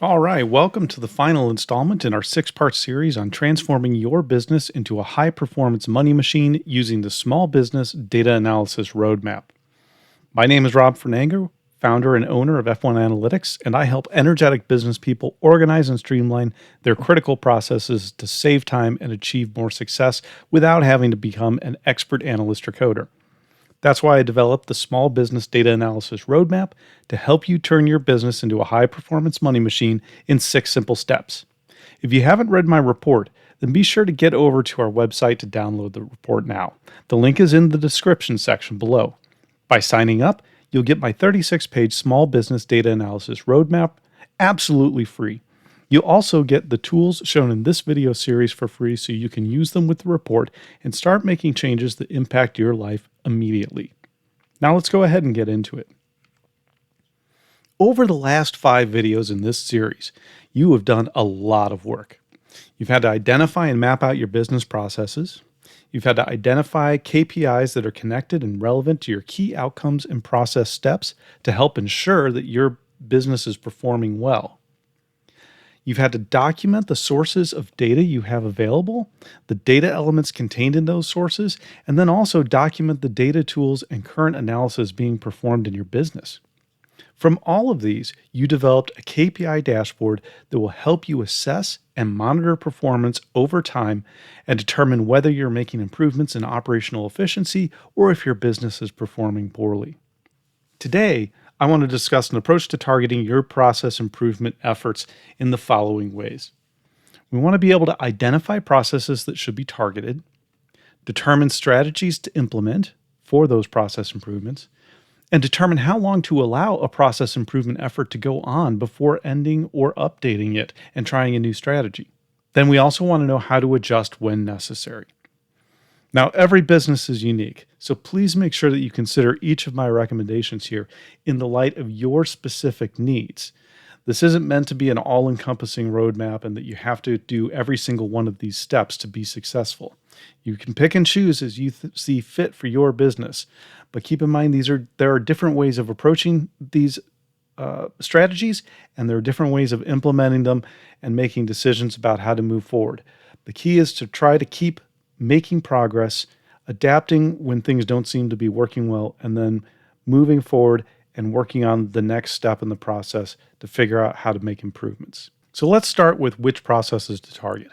All right, welcome to the final installment in our six-part series on transforming your business into a high-performance money machine using the Small Business Data Analysis Roadmap. My name is Rob Fernango, founder and owner of F1 Analytics, and I help energetic business people organize and streamline their critical processes to save time and achieve more success without having to become an expert analyst or coder. That's why I developed the Small Business Data Analysis Roadmap to help you turn your business into a high-performance money machine in 6 simple steps. If you haven't read my report, then be sure to get over to our website to download the report now. The link is in the description section below. By signing up, you'll get my 36-page Small Business Data Analysis Roadmap absolutely free. You'll also get the tools shown in this video series for free so you can use them with the report and start making changes that impact your life immediately. Now let's go ahead and get into it. Over the last 5 videos in this series, you have done a lot of work. You've had to identify and map out your business processes. You've had to identify KPIs that are connected and relevant to your key outcomes and process steps to help ensure that your business is performing well. You've had to document the sources of data you have available, the data elements contained in those sources, and then also document the data tools and current analysis being performed in your business. From all of these, you developed a KPI dashboard that will help you assess and monitor performance over time and determine whether you're making improvements in operational efficiency or if your business is performing poorly. Today, I want to discuss an approach to targeting your process improvement efforts in the following ways. We want to be able to identify processes that should be targeted, determine strategies to implement for those process improvements, and determine how long to allow a process improvement effort to go on before ending or updating it and trying a new strategy. Then we also want to know how to adjust when necessary. Now, every business is unique, so please make sure that you consider each of my recommendations here in the light of your specific needs. This isn't meant to be an all-encompassing roadmap and that you have to do every single one of these steps to be successful. You can pick and choose as you see fit for your business, but keep in mind there are different ways of approaching these strategies, and there are different ways of implementing them and making decisions about how to move forward. The key is to try to keep making progress, adapting when things don't seem to be working well, and then moving forward and working on the next step in the process to figure out how to make improvements. So let's start with which processes to target.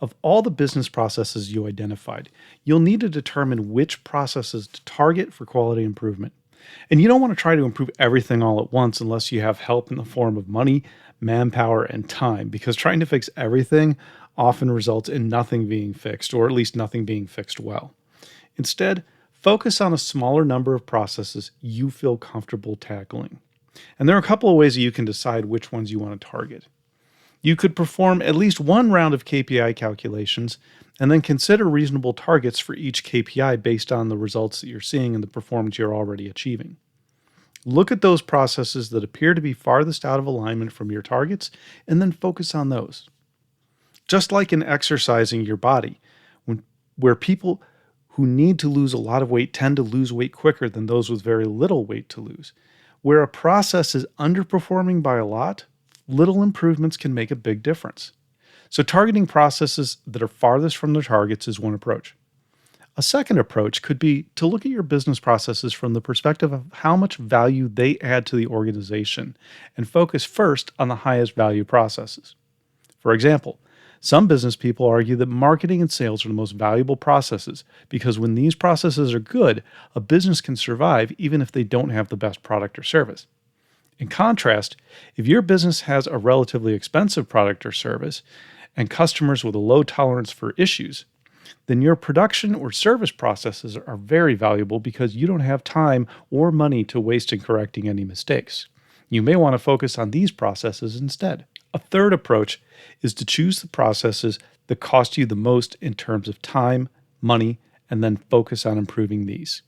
Of all the business processes you identified, you'll need to determine which processes to target for quality improvement. And you don't want to try to improve everything all at once unless you have help in the form of money, manpower, and time, because trying to fix everything often results in nothing being fixed, or at least nothing being fixed well. Instead, focus on a smaller number of processes you feel comfortable tackling. And there are a couple of ways that you can decide which ones you want to target. You could perform at least one round of KPI calculations and then consider reasonable targets for each KPI based on the results that you're seeing and the performance you're already achieving. Look at those processes that appear to be farthest out of alignment from your targets and then focus on those. Just like in exercising your body, where people who need to lose a lot of weight tend to lose weight quicker than those with very little weight to lose. Where a process is underperforming by a lot, little improvements can make a big difference. So targeting processes that are farthest from their targets is one approach. A second approach could be to look at your business processes from the perspective of how much value they add to the organization and focus first on the highest value processes. For example, some business people argue that marketing and sales are the most valuable processes because when these processes are good, a business can survive even if they don't have the best product or service. In contrast, if your business has a relatively expensive product or service and customers with a low tolerance for issues, then your production or service processes are very valuable because you don't have time or money to waste in correcting any mistakes. You may want to focus on these processes instead. A third approach is to choose the processes that cost you the most in terms of time, money, and then focus on improving these.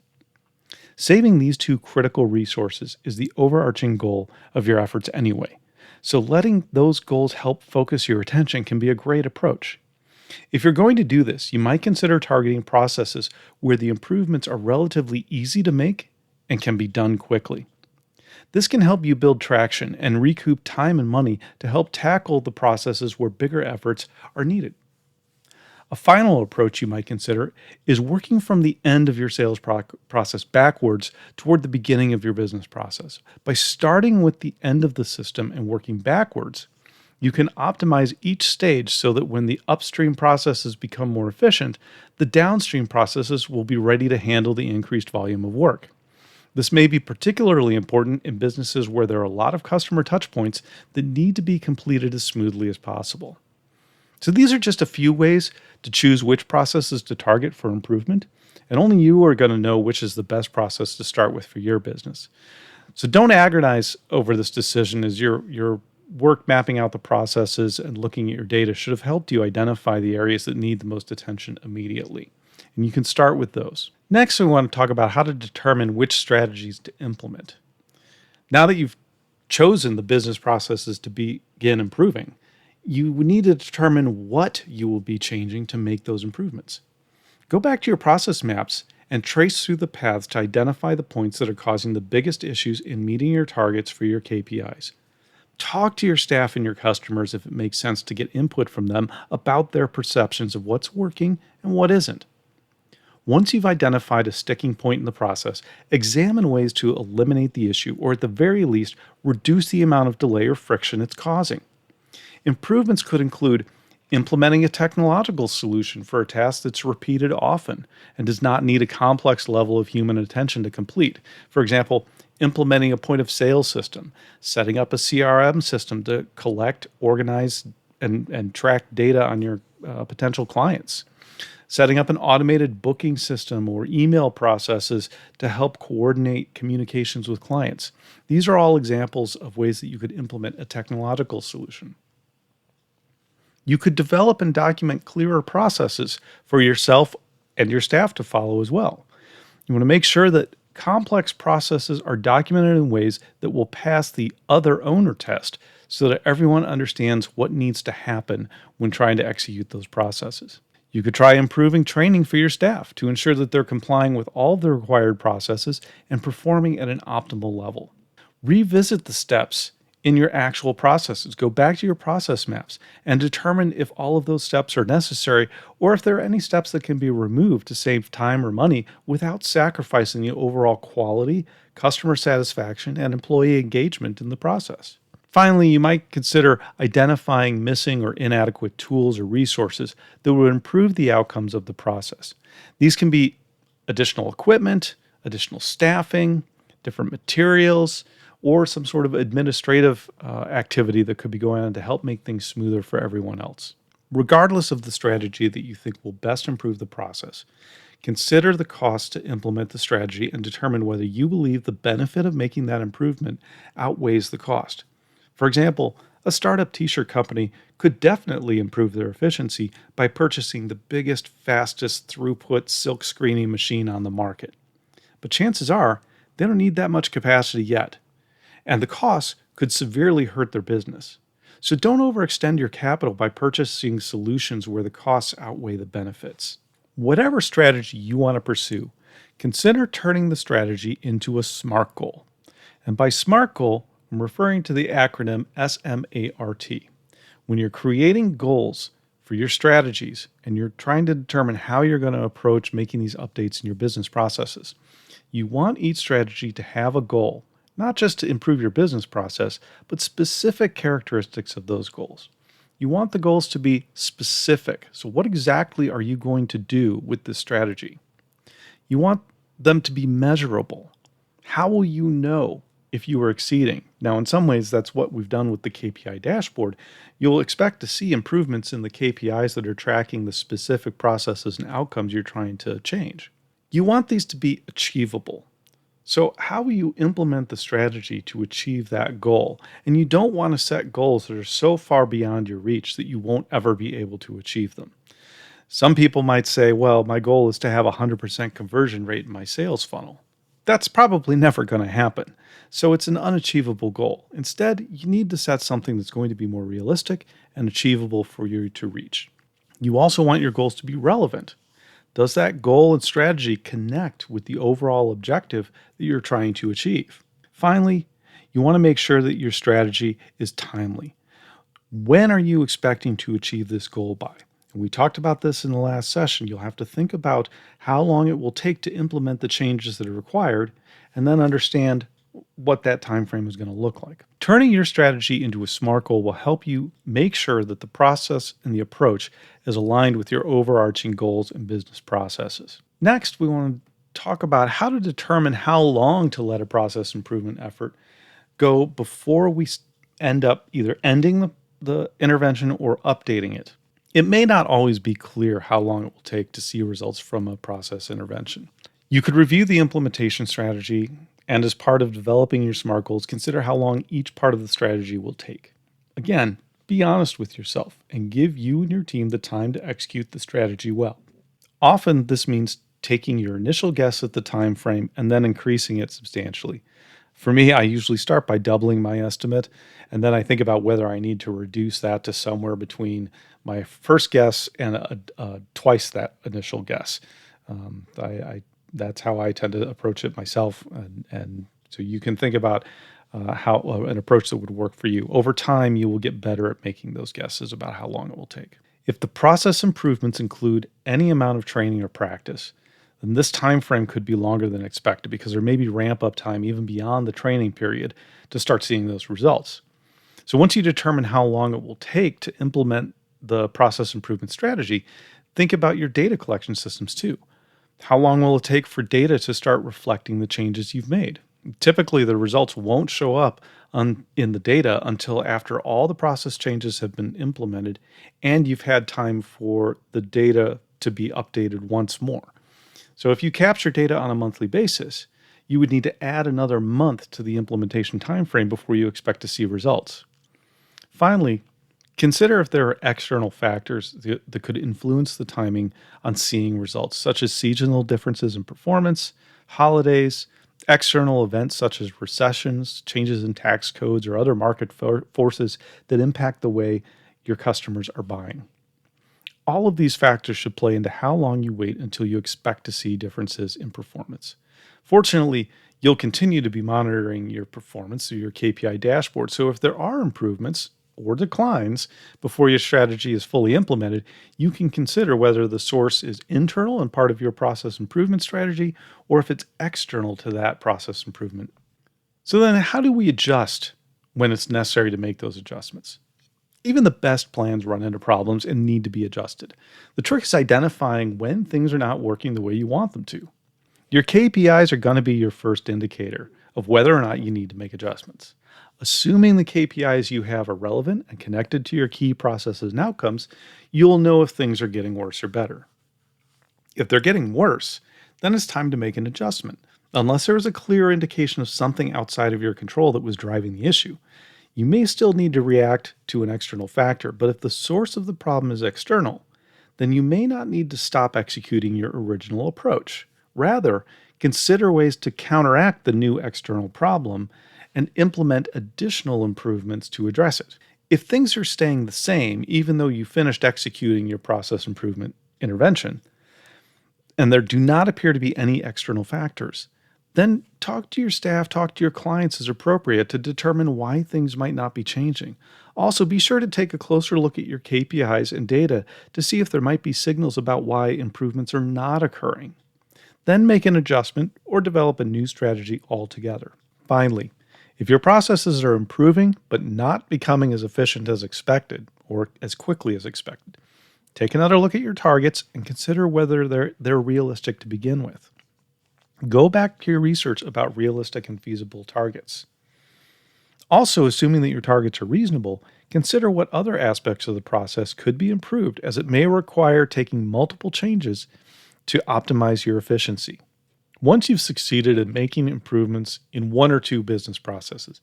Saving these two critical resources is the overarching goal of your efforts anyway, so letting those goals help focus your attention can be a great approach. If you're going to do this, you might consider targeting processes where the improvements are relatively easy to make and can be done quickly. This can help you build traction and recoup time and money to help tackle the processes where bigger efforts are needed. A final approach you might consider is working from the end of your sales process backwards toward the beginning of your business process. By starting with the end of the system and working backwards, you can optimize each stage so that when the upstream processes become more efficient, the downstream processes will be ready to handle the increased volume of work. This may be particularly important in businesses where there are a lot of customer touchpoints that need to be completed as smoothly as possible. So these are just a few ways to choose which processes to target for improvement, and only you are going to know which is the best process to start with for your business. So don't agonize over this decision, as your work mapping out the processes and looking at your data should have helped you identify the areas that need the most attention immediately. And you can start with those. Next, we want to talk about how to determine which strategies to implement. Now that you've chosen the business processes to begin improving, you need to determine what you will be changing to make those improvements. Go back to your process maps and trace through the paths to identify the points that are causing the biggest issues in meeting your targets for your KPIs. Talk to your staff and your customers if it makes sense to get input from them about their perceptions of what's working and what isn't. Once you've identified a sticking point in the process, examine ways to eliminate the issue, or at the very least, reduce the amount of delay or friction it's causing. Improvements could include implementing a technological solution for a task that's repeated often and does not need a complex level of human attention to complete. For example, implementing a point of sale system, setting up a CRM system to collect, organize, and track data on your potential clients, setting up an automated booking system or email processes to help coordinate communications with clients. These are all examples of ways that you could implement a technological solution. You could develop and document clearer processes for yourself and your staff to follow as well. You want to make sure that complex processes are documented in ways that will pass the other owner test so that everyone understands what needs to happen when trying to execute those processes. You could try improving training for your staff to ensure that they're complying with all the required processes and performing at an optimal level. Revisit the steps in your actual processes. Go back to your process maps and determine if all of those steps are necessary or if there are any steps that can be removed to save time or money without sacrificing the overall quality, customer satisfaction, and employee engagement in the process. Finally, you might consider identifying missing or inadequate tools or resources that would improve the outcomes of the process. These can be additional equipment, additional staffing, different materials, or some sort of administrative activity that could be going on to help make things smoother for everyone else. Regardless of the strategy that you think will best improve the process, consider the cost to implement the strategy and determine whether you believe the benefit of making that improvement outweighs the cost. For example, a startup t-shirt company could definitely improve their efficiency by purchasing the biggest, fastest throughput silk screening machine on the market. But chances are, they don't need that much capacity yet, and the costs could severely hurt their business. So don't overextend your capital by purchasing solutions where the costs outweigh the benefits. Whatever strategy you want to pursue, consider turning the strategy into a SMART goal. And by SMART goal, I'm referring to the acronym SMART. When you're creating goals for your strategies and you're trying to determine how you're going to approach making these updates in your business processes, you want each strategy to have a goal, not just to improve your business process, but specific characteristics of those goals. You want the goals to be specific. So what exactly are you going to do with this strategy? You want them to be measurable. How will you know if you are exceeding? Now, in some ways, that's what we've done with the KPI dashboard. You'll expect to see improvements in the KPIs that are tracking the specific processes and outcomes you're trying to change. You want these to be achievable. So how will you implement the strategy to achieve that goal? And you don't want to set goals that are so far beyond your reach that you won't ever be able to achieve them. Some people might say, well, my goal is to have a 100% conversion rate in my sales funnel. That's probably never going to happen. So it's an unachievable goal. Instead, you need to set something that's going to be more realistic and achievable for you to reach. You also want your goals to be relevant. Does that goal and strategy connect with the overall objective that you're trying to achieve? Finally, You want to make sure that your strategy is timely. When are you expecting to achieve this goal by? And we talked about this in the last session. You'll have to think about how long it will take to implement the changes that are required and then understand what that time frame is going to look like. Turning your strategy into a SMART goal will help you make sure that the process and the approach is aligned with your overarching goals and business processes. Next, we want to talk about how to determine how long to let a process improvement effort go before we end up either ending the intervention or updating it. It may not always be clear how long it will take to see results from a process intervention. You could review the implementation strategy, and as part of developing your SMART goals, consider how long each part of the strategy will take. Again, be honest with yourself and give you and your team the time to execute the strategy well. Often, this means taking your initial guess at the time frame and then increasing it substantially. For me, I usually start by doubling my estimate, and then I think about whether I need to reduce that to somewhere between my first guess and twice that initial guess. That's how I tend to approach it myself, and so you can think about how an approach that would work for you. Over time, you will get better at making those guesses about how long it will take. If the process improvements include any amount of training or practice, then this time frame could be longer than expected because there may be ramp up time even beyond the training period to start seeing those results. So once you determine how long it will take to implement the process improvement strategy, think about your data collection systems too. How long will it take for data to start reflecting the changes you've made? Typically, the results won't show up in the data until after all the process changes have been implemented and you've had time for the data to be updated once more. So if you capture data on a monthly basis, you would need to add another month to the implementation timeframe before you expect to see results. Finally, consider if there are external factors that could influence the timing on seeing results, such as seasonal differences in performance, holidays, external events such as recessions, changes in tax codes, or other market forces that impact the way your customers are buying. All of these factors should play into how long you wait until you expect to see differences in performance. Fortunately, you'll continue to be monitoring your performance through your KPI dashboard, so if there are improvements or declines before your strategy is fully implemented, you can consider whether the source is internal and part of your process improvement strategy or if it's external to that process improvement. So then how do we adjust when it's necessary to make those adjustments? Even the best plans run into problems and need to be adjusted. The trick is identifying when things are not working the way you want them to. Your KPIs are going to be your first indicator of whether or not you need to make adjustments. Assuming the KPIs you have are relevant and connected to your key processes and outcomes, you'll know if things are getting worse or better. If they're getting worse, then it's time to make an adjustment, unless there is a clear indication of something outside of your control that was driving the issue. You may still need to react to an external factor, but if the source of the problem is external, then you may not need to stop executing your original approach. Rather, consider ways to counteract the new external problem and implement additional improvements to address it. If things are staying the same, even though you finished executing your process improvement intervention, and there do not appear to be any external factors, then talk to your staff, talk to your clients as appropriate to determine why things might not be changing. Also, be sure to take a closer look at your KPIs and data to see if there might be signals about why improvements are not occurring. Then make an adjustment or develop a new strategy altogether. Finally, if your processes are improving but not becoming as efficient as expected or as quickly as expected, take another look at your targets and consider whether they're realistic to begin with. Go back to your research about realistic and feasible targets. Also, assuming that your targets are reasonable, consider what other aspects of the process could be improved, as it may require taking multiple changes to optimize your efficiency. Once you've succeeded in making improvements in one or two business processes,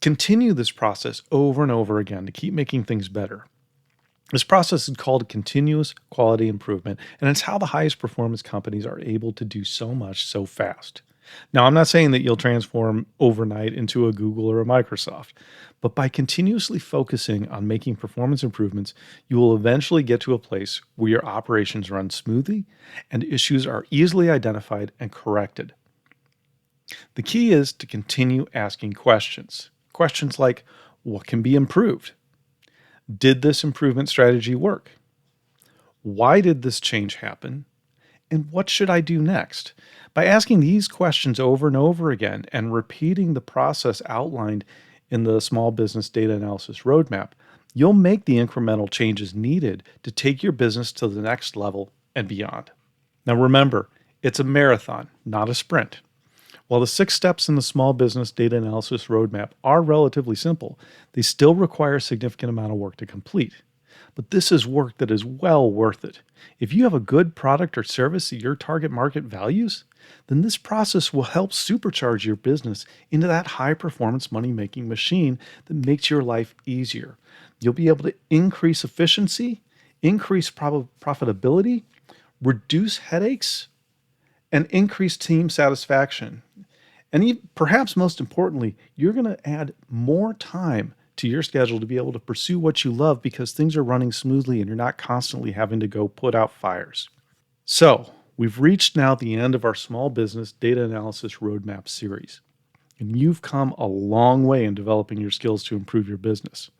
continue this process over and over again to keep making things better. This process is called continuous quality improvement, and it's how the highest performance companies are able to do so much so fast. Now, I'm not saying that you'll transform overnight into a Google or a Microsoft, but by continuously focusing on making performance improvements, you will eventually get to a place where your operations run smoothly and issues are easily identified and corrected. The key is to continue asking questions. Questions like, what can be improved? Did this improvement strategy work? Why did this change happen? And what should I do next? By asking these questions over and over again and repeating the process outlined in the small business data analysis roadmap, you'll make the incremental changes needed to take your business to the next level and beyond. Now remember, it's a marathon, not a sprint. While the 6 steps in the small business data analysis roadmap are relatively simple, they still require a significant amount of work to complete. But this is work that is well worth it. If you have a good product or service that your target market values, then this process will help supercharge your business into that high performance money making machine that makes your life easier. You'll be able to increase efficiency, increase profitability, reduce headaches, and increase team satisfaction. And perhaps most importantly, you're going to add more time to your schedule to be able to pursue what you love because things are running smoothly and you're not constantly having to go put out fires. So, we've reached now the end of our small business data analysis roadmap series. And you've come a long way in developing your skills to improve your business.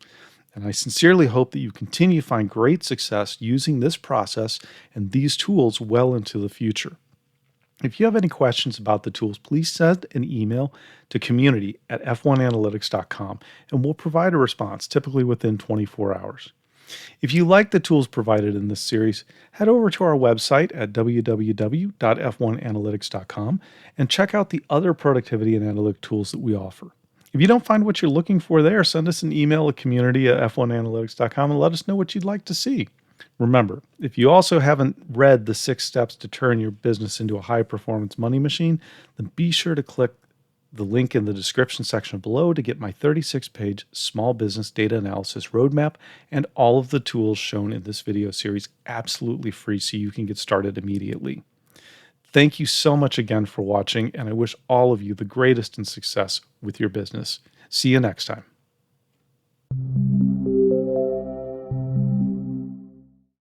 And I sincerely hope that you continue to find great success using this process and these tools well into the future. If you have any questions about the tools, please send an email to community@f1analytics.com and we'll provide a response, typically within 24 hours. If you like the tools provided in this series, head over to our website at www.f1analytics.com and check out the other productivity and analytic tools that we offer. If you don't find what you're looking for there, send us an email at community@f1analytics.com and let us know what you'd like to see. Remember, if you also haven't read the 6 steps to turn your business into a high-performance money machine, then be sure to click the link in the description section below to get my 36-page small business data analysis roadmap and all of the tools shown in this video series absolutely free so you can get started immediately. Thank you so much again for watching, and I wish all of you the greatest in success with your business. See you next time.